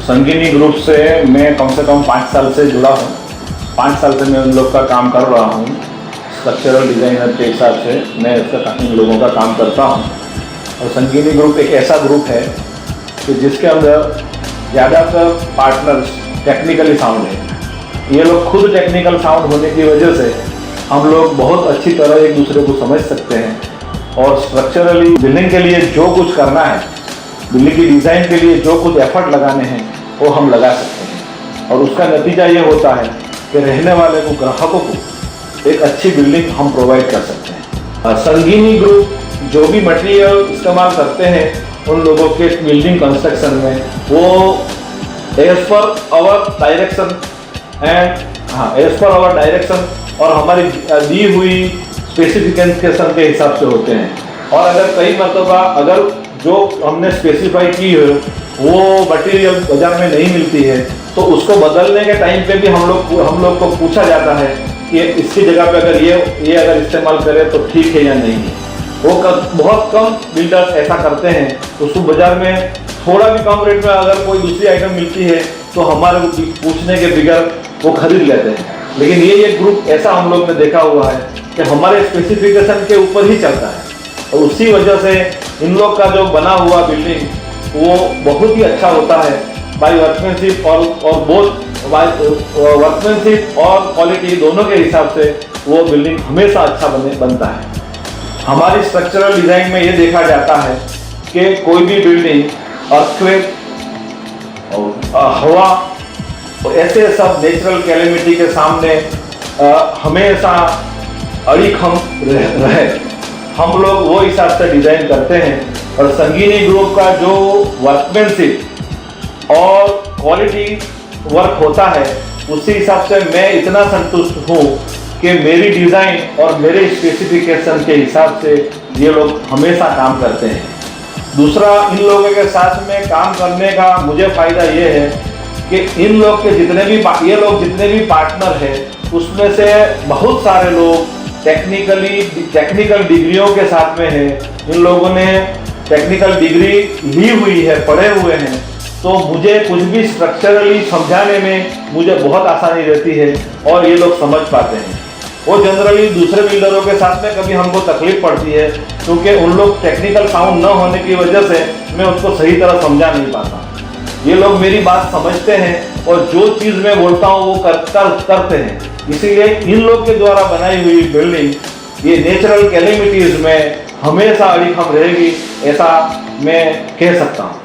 संगिनी group से मैं कम से कम 5 साल से जुड़ा हूँ। 5 साल से मैं उन लोग का काम कर रहा हूँ। स्ट्रक्चरल डिज़ाइनर के हिसाब से मैं इन लोगों का काम करता हूँ। और संगिनी ग्रुप एक ऐसा ग्रुप है कि जिसके अंदर ज़्यादातर पार्टनर्स टेक्निकली साउंड है। ये लोग खुद टेक्निकल साउंड होने की वजह से हम लोग बहुत अच्छी तरह एक दूसरे को समझ सकते हैं और स्ट्रक्चरली बिल्डिंग के लिए जो कुछ करना है, बिल्डिंग की डिज़ाइन के लिए जो कुछ एफर्ट लगाने हैं वो हम लगा सकते हैं। और उसका नतीजा ये होता है कि रहने वाले को, ग्राहकों को एक अच्छी बिल्डिंग हम प्रोवाइड कर सकते हैं। संगिनी ग्रुप जो भी मटेरियल इस्तेमाल करते हैं उन लोगों के बिल्डिंग कंस्ट्रक्शन में, वो as per our direction as per our direction और हमारी दी हुई स्पेसिफिकेशन के हिसाब से होते हैं। और अगर कई मरतबा अगर जो हमने स्पेसिफाई की है वो मटेरियल बाजार में नहीं मिलती है तो उसको बदलने के टाइम पे भी हम लोग को पूछा जाता है कि इसकी जगह पे अगर ये अगर इस्तेमाल करें तो ठीक है या नहीं है। बहुत कम बिल्डर्स ऐसा करते हैं। उसको बाजार में थोड़ा भी कम रेट में अगर कोई दूसरी आइटम मिलती है तो हमारे पूछने के बगैर वो खरीद लेते हैं। लेकिन ये ग्रुप ऐसा हम लोग ने देखा हुआ है कि हमारे स्पेसिफिकेशन के ऊपर ही चलता है और उसी वजह से इन लोग का जो बना हुआ बिल्डिंग वो बहुत ही अच्छा होता है। बाय वर्कमैनशिप और बोथ वर्कमैनशिप और क्वालिटी दोनों के हिसाब से वो बिल्डिंग हमेशा अच्छा बनता है। हमारी स्ट्रक्चरल डिज़ाइन में ये देखा जाता है कि कोई भी बिल्डिंग अर्थक्वेक और हवा और ऐसे सब नेचुरल कैलेमिटी के सामने हमेशा अड़ीखम रहे, हम लोग वो हिसाब से डिज़ाइन करते हैं। और संगिनी ग्रुप का जो वर्कमैनशिप और क्वालिटी वर्क होता है उसी हिसाब से मैं इतना संतुष्ट हूँ कि मेरी डिज़ाइन और मेरे स्पेसिफिकेशन के हिसाब से ये लोग हमेशा काम करते हैं। दूसरा, इन लोगों के साथ में काम करने का मुझे फ़ायदा ये है कि इन लोग के जितने भी पार्टनर हैं उसमें से बहुत सारे लोग टेक्निकल डिग्रियों के साथ में हैं। इन लोगों ने टेक्निकल डिग्री ली हुई है, पढ़े हुए हैं, तो मुझे कुछ भी स्ट्रक्चरली समझाने में मुझे बहुत आसानी रहती है और ये लोग समझ पाते हैं। वो जनरली दूसरे बिल्डरों के साथ में कभी हमको तकलीफ पड़ती है क्योंकि उन लोग टेक्निकल साउंड न होने की वजह से मैं उसको सही तरह समझा नहीं पाता। ये लोग मेरी बात समझते हैं और जो चीज़ मैं बोलता हूँ वो करते हैं। इसीलिए इन लोग के द्वारा बनाई हुई बिल्डिंग ये नेचुरल कैलेमिटीज़ में हमेशा अड़ीखम रहेगी, ऐसा मैं कह सकता हूँ।